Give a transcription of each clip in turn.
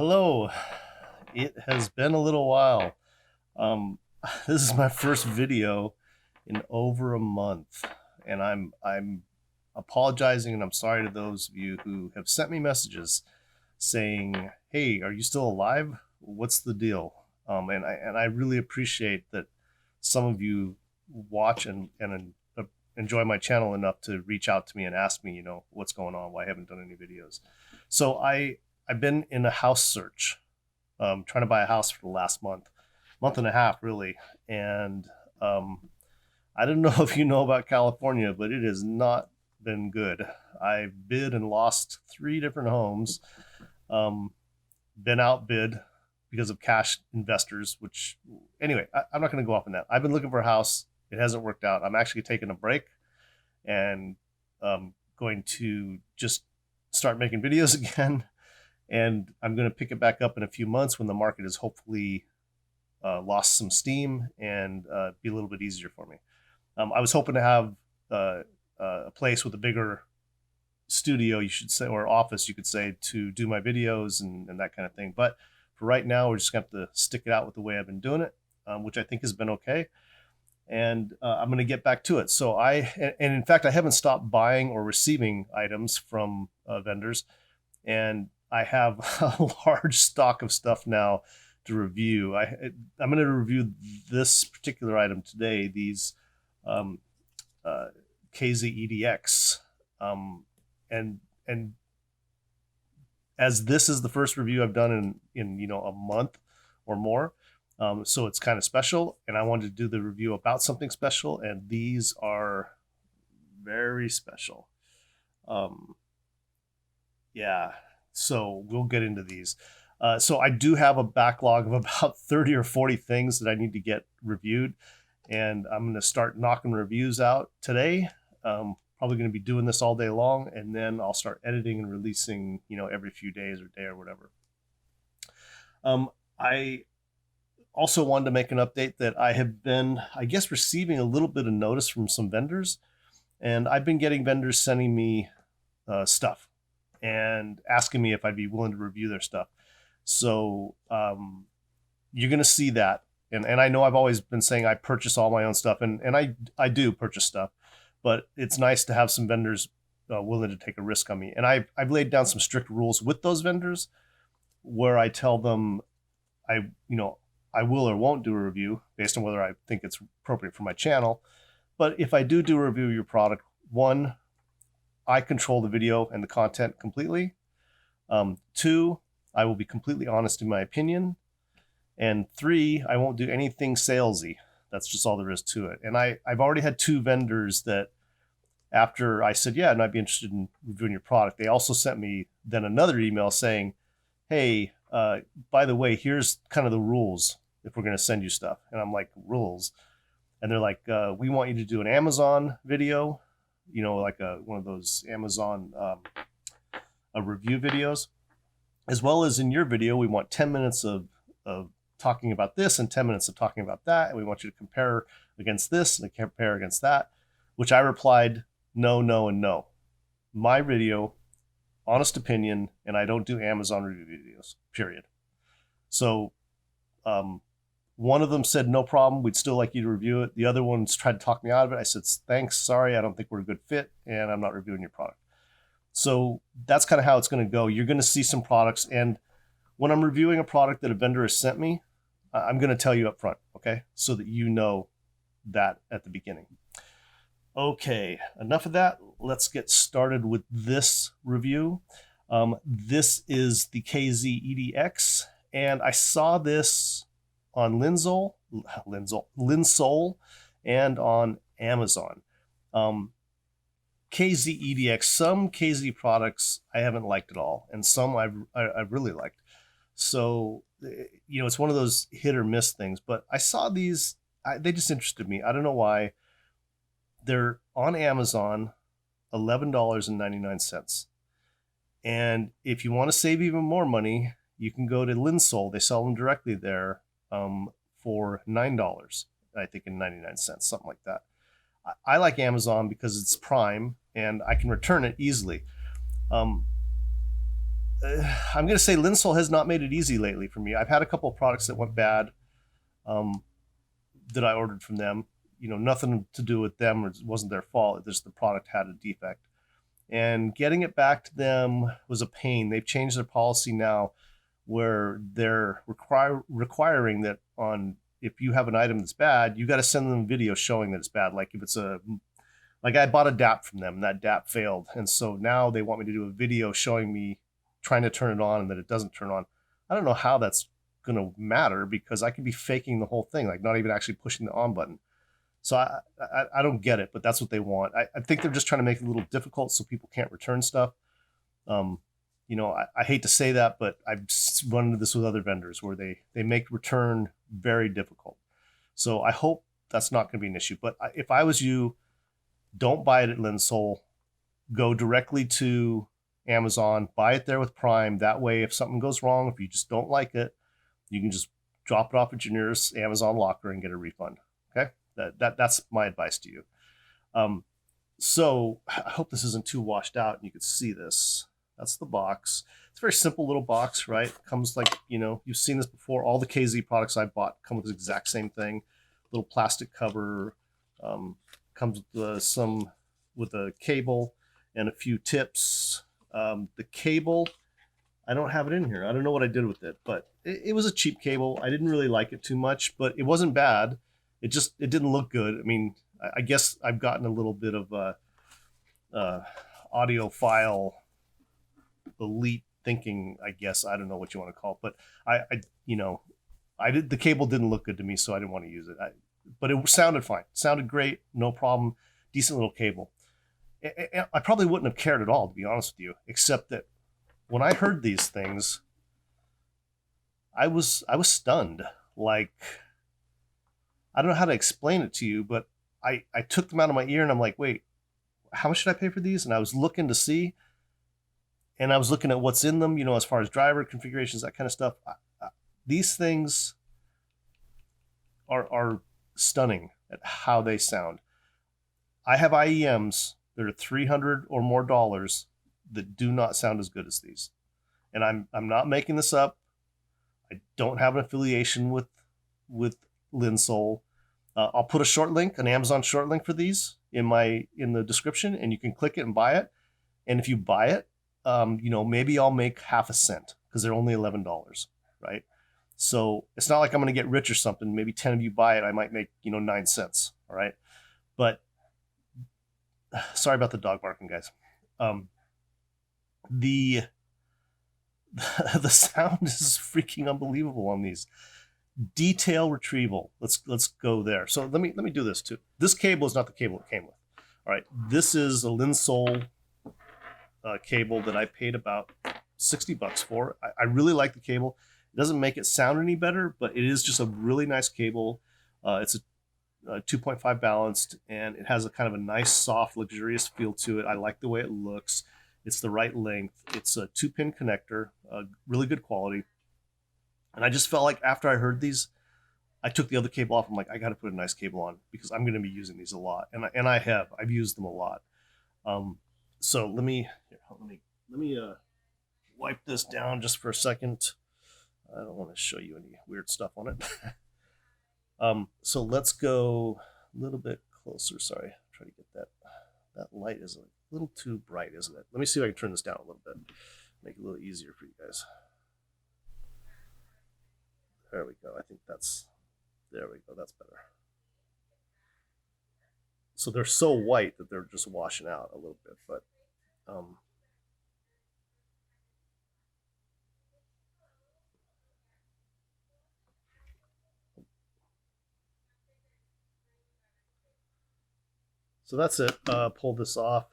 Hello. It has been a little while. Um, this is my first video in over a month, and I'm apologizing and I'm sorry to those of you who have sent me messages saying, "Hey, are you still alive? What's the deal?" And I really appreciate that some of you watch and enjoy my channel enough to reach out to me and ask me, what's going on, why I haven't done any videos. So I've been in a house search, trying to buy a house for the last month and a half, really. And I don't know if you know about California, but it has not been good. I've bid and lost 3 different homes, been outbid because of cash investors, which, anyway, I'm not going to go off on that. I've been looking for a house. It hasn't worked out. I'm actually taking a break and going to just start making videos again. And I'm going to pick it back up in a few months when the market has hopefully lost some steam and be a little bit easier for me. I was hoping to have a place with a bigger studio, you should say, or office, you could say, to do my videos and that kind of thing. But for right now, we're just going to have to stick it out with the way I've been doing it, which I think has been okay. And I'm going to get back to it. So and in fact, I haven't stopped buying or receiving items from vendors. And I have a large stock of stuff now to review. I'm going to review this particular item today, these KZ EDX. And as this is the first review I've done in a month or more, so it's kind of special, and I wanted to do the review about something special, and these are very special. Yeah, so we'll get into these. So I do have a backlog of about 30 or 40 things that I need to get reviewed, and I'm going to start knocking reviews out today. Probably going to be doing this all day long, and then I'll start editing and releasing, every few days or day or whatever. I also wanted to make an update that I have been, I guess, receiving a little bit of notice from some vendors, and I've been getting vendors sending me stuff and asking me if I'd be willing to review their stuff. So you're going to see that. And I know I've always been saying I purchase all my own stuff, and I do purchase stuff, but it's nice to have some vendors willing to take a risk on me. And I've laid down some strict rules with those vendors where I tell them I will or won't do a review based on whether I think it's appropriate for my channel. But if I do a review of your product, one, I control the video and the content completely. Two, I will be completely honest in my opinion. And three, I won't do anything salesy. That's just all there is to it. And I've already had 2 vendors that, after I said, yeah, and I'd be interested in reviewing your product, they also sent me then another email saying, hey, by the way, here's kind of the rules if we're going to send you stuff. And I'm like, rules? And they're like, we want you to do an Amazon video, like one of those Amazon review videos, as well as in your video, we want 10 minutes of talking about this and 10 minutes of talking about that. And we want you to compare against this and compare against that, which I replied, no, no, and no. My video, honest opinion, and I don't do Amazon review videos, period. So one of them said, no problem, we'd still like you to review it. The other ones tried to talk me out of it. I said, thanks, sorry, I don't think we're a good fit, and I'm not reviewing your product. So that's kind of how it's going to go. You're going to see some products, and when I'm reviewing a product that a vendor has sent me, I'm going to tell you up front, okay? So that you know that at the beginning. Okay, enough of that. Let's get started with this review. This is the KZ EDX, and I saw this on Linsole, and on Amazon. KZ EDX, some KZ products I haven't liked at all, and some I've really liked. So, it's one of those hit or miss things, but I saw these, they just interested me. I don't know why. They're on Amazon, $11.99. And if you want to save even more money, you can go to Linsole. They sell them directly there for $9, I think, and 99 cents, something like that. I like Amazon because it's Prime and I can return it easily. I'm going to say Linsol has not made it easy lately for me. I've had a couple of products that went bad um, that I ordered from them. You know, nothing to do with them, or it wasn't their fault. It's just the product had a defect. And getting it back to them was a pain. They've changed their policy now where they're requiring that on if you have an item that's bad, you got to send them video showing that it's bad. Like if it's like I bought a DAP from them and that DAP failed. And so now they want me to do a video showing me trying to turn it on and that it doesn't turn on. I don't know how that's going to matter because I could be faking the whole thing, like not even actually pushing the on button. So I don't get it, but that's what they want. I think they're just trying to make it a little difficult so people can't return stuff. You know, I hate to say that, but I've run into this with other vendors where they make return very difficult. So I hope that's not going to be an issue. But if I was you, don't buy it at Linsol. Go directly to Amazon, buy it there with Prime. That way, if something goes wrong, if you just don't like it, you can just drop it off at your nearest Amazon locker and get a refund. Okay, that's my advice to you. So I hope this isn't too washed out and you can see this. That's the box. It's a very simple little box, right? It comes like, you know, you've seen this before. All the KZ products I bought come with the exact same thing. Little plastic cover. Comes with with a cable and a few tips. The cable, I don't have it in here. I don't know what I did with it, but it was a cheap cable. I didn't really like it too much, but it wasn't bad. It didn't look good. I mean, I guess I've gotten a little bit of audiophile elite thinking, I guess. I don't know what you want to call it, but the cable didn't look good to me, so I didn't want to use it. But it sounded fine. Sounded great, no problem. Decent little cable. I probably wouldn't have cared at all, to be honest with you, except that when I heard these things, I was stunned. Like, I don't know how to explain it to you, but I took them out of my ear and I'm like, wait, how much should I pay for these? And I was looking to see, and I was looking at what's in them, you know, as far as driver configurations, that kind of stuff. These things are stunning at how they sound. I have IEMs that are $300 or more that do not sound as good as these. And I'm not making this up. I don't have an affiliation with Linsol. I'll put a short link, an Amazon short link for these in the description, and you can click it and buy it. And if you buy it, you know, maybe I'll make half a cent because they're only $11, right? So it's not like I'm going to get rich or something. Maybe 10 of you buy it, I might make, you know, 9 cents. All right. But sorry about the dog barking, guys. The sound is freaking unbelievable on these. Detail retrieval. Let's go there. So let me do this too. This cable is not the cable it came with. All right. This is a Linsol cable that I paid about $60 for. I really like the cable. It doesn't make it sound any better, but it is just a really nice cable. It's a 2.5 balanced, and it has a kind of a nice, soft, luxurious feel to it. I like the way it looks. It's the right length. It's a 2-pin connector, really good quality. And I just felt like after I heard these, I took the other cable off. I'm like, I got to put a nice cable on because I'm going to be using these a lot, and I've used them a lot. So let me wipe this down just for a second. I don't want to show you any weird stuff on it. So let's go a little bit closer. Sorry, try to get that light is a little too bright, isn't it? Let me see if I can turn this down a little bit, make it a little easier for you guys. There we go. I think there we go. That's better. So they're so white that they're just washing out a little bit, but so that's it. Pull this off.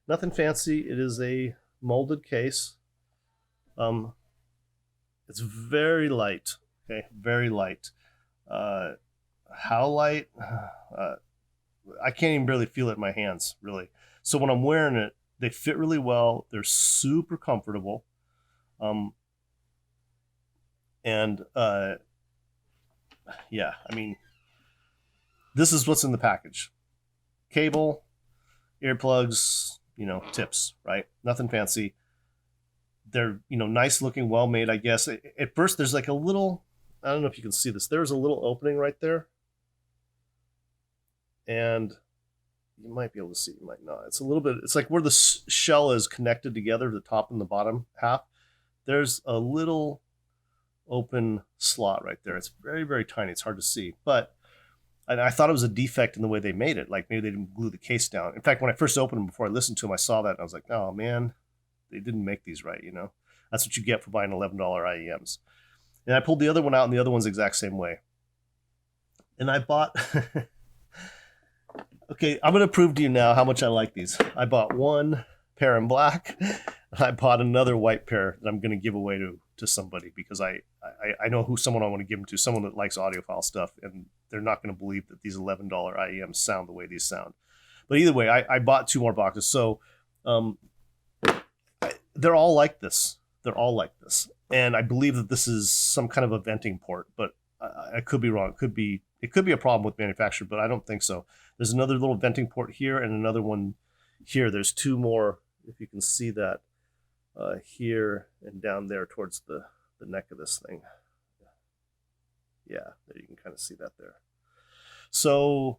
Nothing fancy. It is a molded case. It's very light. Okay, very light. How light? I can't even barely feel it in my hands, really. So when I'm wearing it, they fit really well. They're super comfortable. Yeah, I mean, this is what's in the package. Cable, earplugs, you know, tips, right? Nothing fancy. They're, nice looking, well made, I guess. At first, there's like a little, I don't know if you can see this. There's a little opening right there. And you might be able to see, you might not. It's a little bit, it's like where the shell is connected together, the top and the bottom half. There's a little open slot right there. It's very, very tiny. It's hard to see. But and I thought it was a defect in the way they made it. Like maybe they didn't glue the case down. In fact, when I first opened them before I listened to them, I saw that and I was like, oh man, they didn't make these right, That's what you get for buying $11 IEMs. And I pulled the other one out, and the other one's the exact same way. And I bought, okay, I'm going to prove to you now how much I like these. I bought one pair in black. I bought another white pair that I'm going to give away to somebody because I know someone I want to give them to, someone that likes audiophile stuff, and they're not going to believe that these $11 IEMs sound the way these sound. But either way, I bought 2 more boxes. So they're all like this. They're all like this. And I believe that this is some kind of a venting port, but I could be wrong. It could be a problem with manufacturer, but I don't think so. There's another little venting port here and another one here. There's 2 more, if you can see that, here and down there towards the neck of this thing. Yeah, there you can kind of see that there. So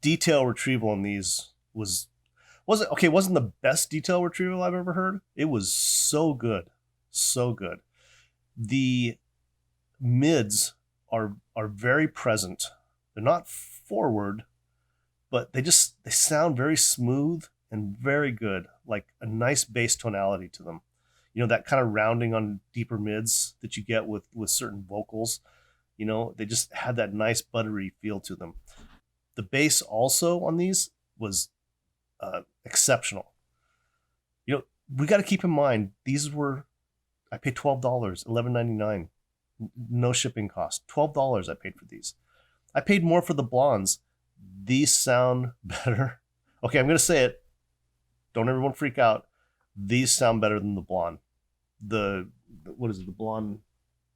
detail retrieval on these wasn't the best detail retrieval I've ever heard. It was so good. So good. The mids are very present. They're not forward, but they sound very smooth and very good, like a nice bass tonality to them. That kind of rounding on deeper mids that you get with certain vocals. They just had that nice buttery feel to them. The bass also on these was exceptional. We got to keep in mind, I paid $12, $11.99, no shipping cost. $12 I paid for these. I paid more for the Blons. These sound better. Okay, I'm going to say it. Don't everyone freak out. These sound better than the Blon. What is it, the Blon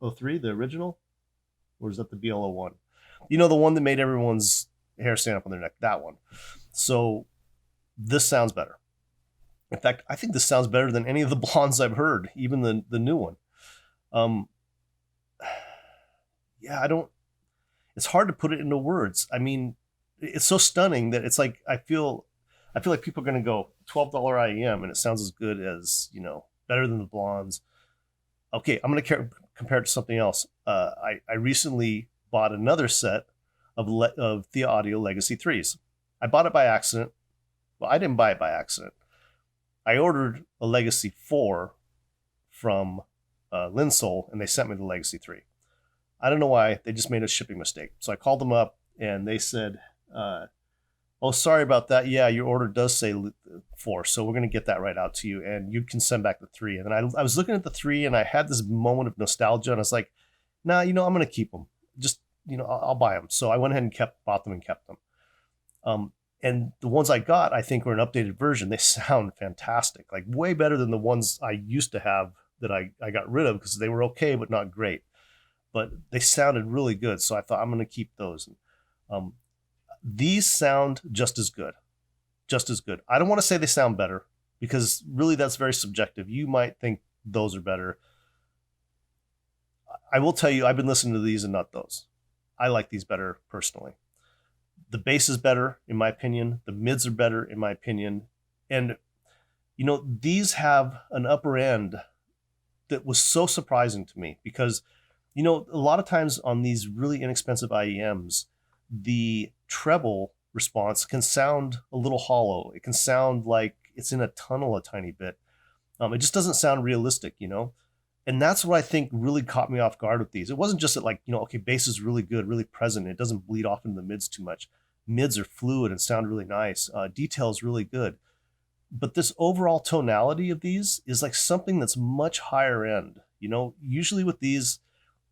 03, the original? Or is that the BL01? The one that made everyone's hair stand up on their neck, that one. So this sounds better. In fact, I think this sounds better than any of the Blondes I've heard, even the new one. Yeah, it's hard to put it into words. I mean, it's so stunning that it's like, I feel like people are going to go $12 IEM and it sounds as good as, better than the Blondes. Okay, I'm going to compare it to something else. I recently bought another set of Thea Audio Legacy 3s. I bought it by accident. Well, I didn't buy it by accident. I ordered a Legacy 4 from Linsol, and they sent me the Legacy 3. I don't know why. They just made a shipping mistake. So I called them up, and they said, oh, sorry about that. Yeah, your order does say 4, so we're going to get that right out to you, and you can send back the 3. And then I was looking at the 3, and I had this moment of nostalgia, and I was like, nah, I'm going to keep them. Just, I'll buy them. So I went ahead and bought them and kept them. And the ones I got, I think, were an updated version. They sound fantastic, like way better than the ones I used to have that I got rid of because they were okay, but not great. But they sounded really good, so I thought I'm going to keep those. These sound just as good. Just as good. I don't want to say they sound better because really that's very subjective. You might think those are better. I will tell you, I've been listening to these and not those. I like these better personally. The bass is better, in my opinion. The mids are better, in my opinion. And, these have an upper end that was so surprising to me because, a lot of times on these really inexpensive IEMs, the treble response can sound a little hollow. It can sound like it's in a tunnel a tiny bit. It just doesn't sound realistic, And that's what I think really caught me off guard with these. It wasn't just that okay, bass is really good, really present. It doesn't bleed off into the mids too much. Mids are fluid and sound really nice. Detail is really good. But this overall tonality of these is like something that's much higher end. Usually with these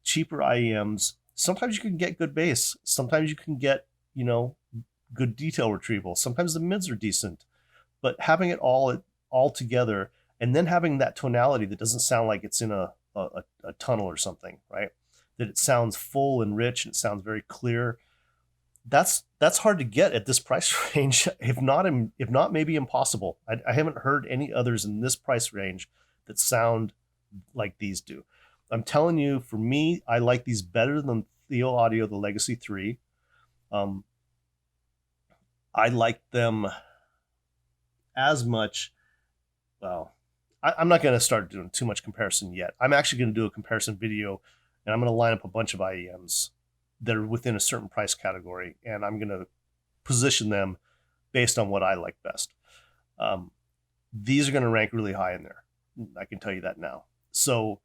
cheaper IEMs, sometimes you can get good bass. Sometimes you can get, good detail retrieval. Sometimes the mids are decent. But having it all together and then having that tonality that doesn't sound like it's in a tunnel or something, right? That it sounds full and rich and it sounds very clear. that's hard to get at this price range, if not maybe impossible. I haven't heard any others in this price range that sound like these do. I'm telling you, for me, I like these better than Theo Audio, the Legacy 3. I like them as much. Well, I'm not going to start doing too much comparison yet. I'm actually going to do a comparison video, and I'm going to line up a bunch of IEMs that are within a certain price category, and I'm going to position them based on what I like best. These are going to rank really high in there. I can tell you that now. So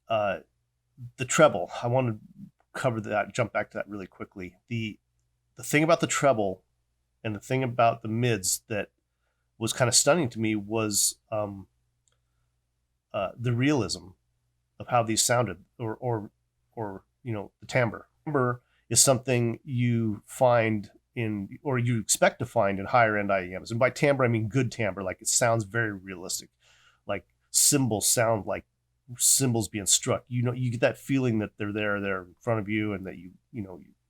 the treble, I want to cover that, jump back to that really quickly. The thing about the treble and the thing about the mids that was kind of stunning to me was the realism of how these sounded, or the timbre. Timbre is something you find in, or you expect to find in higher end IEMs. And by timbre, I mean good timbre, like it sounds very realistic, like cymbals sound like cymbals being struck. You get that feeling that they're there in front of you, and that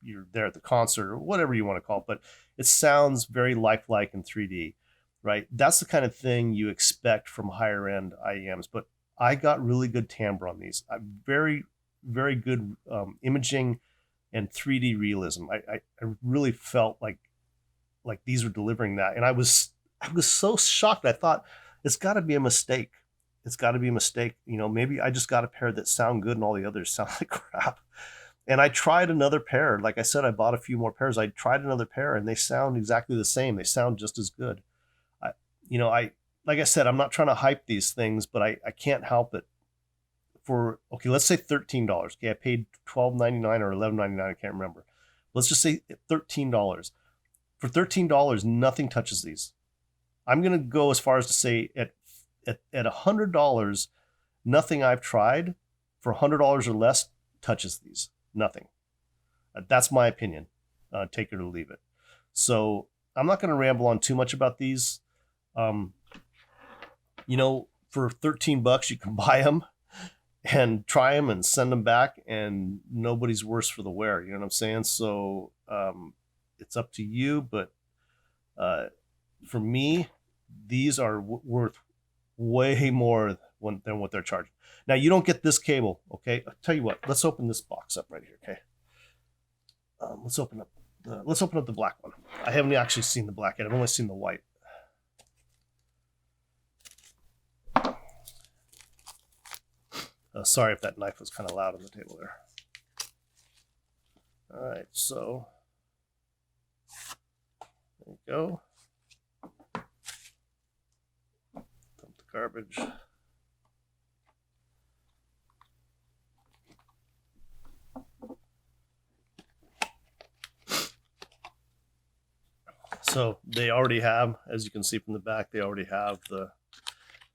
you're there at the concert, or whatever you want to call it. But it sounds very lifelike in 3D, right? That's the kind of thing you expect from higher end IEMs. But I got really good timbre on these. Very, very good imaging and 3D realism. I really felt like these were delivering that, and I was so shocked. I thought, it's got to be a mistake. It's got to be a mistake. Maybe I just got a pair that sound good and all the others sound like crap. And I tried another pair. Like I said, I bought a few more pairs. I tried another pair, and they sound exactly the same. They sound just as good. Like I said, I'm not trying to hype these things, but I can't help it. Okay, let's say $13. Okay, I paid $12.99 or $11.99. I can't remember. Let's just say $13. For $13, nothing touches these. I'm going to go as far as to say at $100, nothing I've tried for $100 or less touches these. Nothing. That's my opinion. Take it or leave it. So I'm not going to ramble on too much about these. For $13, you can buy them and try them and send them back, and nobody's worse for the wear. You know what I'm saying? So it's up to you, but for me, these are worth way more than what they're charging. Now, you don't get this cable, okay? I'll tell you what. Let's open this box up right here, okay? Let's open up the black one. I haven't actually seen the black yet. I've only seen the white. Sorry if that knife was kind of loud on the table there. All right, so there you go. Dump the garbage. So they already have, as you can see from the back, they already have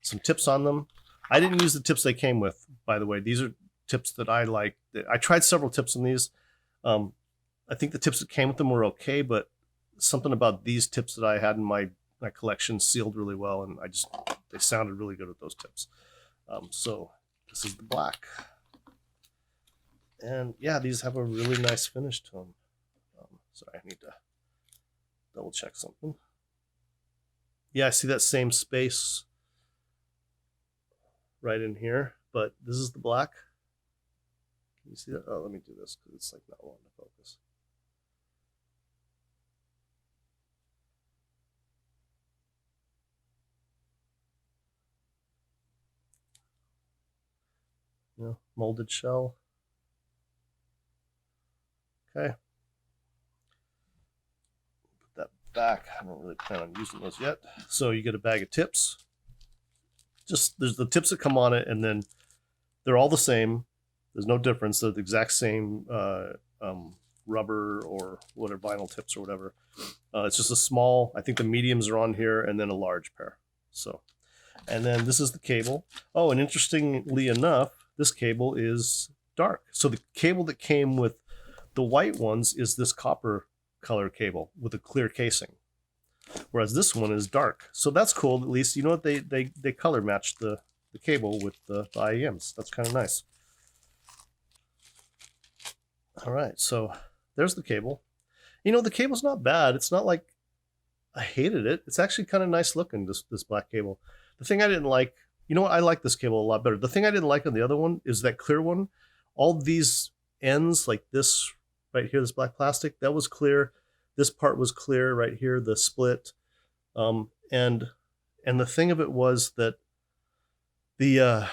some tips on them. I didn't use the tips they came with, by the way. These are tips that I like. I tried several tips on these. I think the tips that came with them were okay, but something about these tips that I had in my collection sealed really well, and they sounded really good with those tips. So this is the black. And yeah, these have a really nice finish to them. Sorry, I need to double check something. Yeah, I see that same space right in here, but this is the black. Can you see that? Oh, let me do this because it's like not wanting to focus. Molded shell. Okay. Put that back. I don't really plan on using those yet. So you get a bag of tips. There's the tips that come on it, and then they're all the same. There's no difference. They're the exact same rubber or whatever, vinyl tips or whatever. It's just a small, I think the mediums are on here, and then a large pair. So, and then this is the cable. Oh, and interestingly enough, this cable is dark. So the cable that came with the white ones is this copper color cable with a clear casing, whereas this one is dark. So that's cool. At least, they color match the cable with the IEMs. That's kind of nice. All right, so there's the cable. You know, the cable's not bad. It's not like I hated it. It's actually kind of nice looking, this black cable. The thing I didn't like, you know what, I like this cable a lot better. The thing I didn't like on the other one is that clear one. All these ends, like this right here, this black plastic, that was clear. This part was clear right here, the split. And the thing of it was that the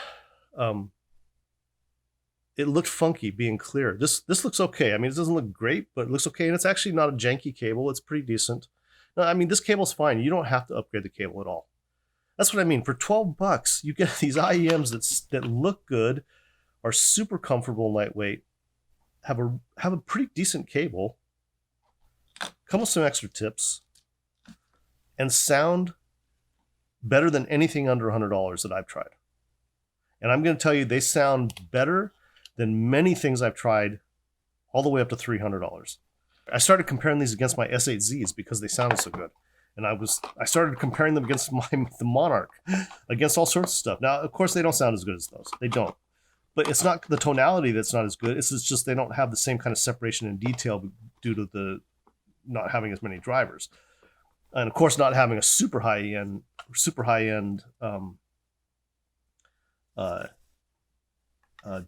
it looked funky being clear. This looks okay. I mean, it doesn't look great, but it looks okay, and it's actually not a janky cable. It's pretty decent. No, I mean, this cable's fine. You don't have to upgrade the cable at all. That's what I mean. For 12 bucks, you get these IEMs that look good, are super comfortable, lightweight, have a pretty decent cable, come with some extra tips, and sound better than anything under $100 that I've tried. And I'm going to tell you, they sound better than many things I've tried, all the way up to $300. I started comparing these against my S8Zs because they sounded so good. And I started comparing them against the Monarch, against all sorts of stuff. Now, of course, they don't sound as good as those. They don't. But it's not the tonality that's not as good. It's just they don't have the same kind of separation and detail due to the not having as many drivers. And of course, not having a super high end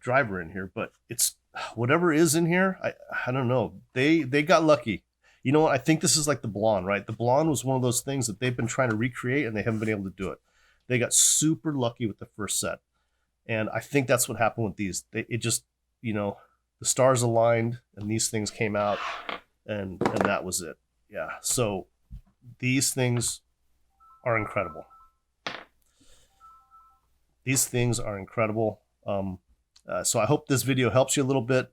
driver in here. But it's whatever is in here. I don't know. They got lucky. You know what? I think this is like the Blon, right? The Blon was one of those things that they've been trying to recreate and they haven't been able to do it. They got super lucky with the first set. And I think that's what happened with these. It just, you know, the stars aligned and these things came out and that was it. Yeah. So these things are incredible. These things are incredible. So I hope this video helps you a little bit.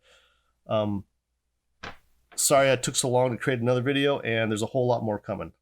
Sorry I took so long to create another video, and there's a whole lot more coming.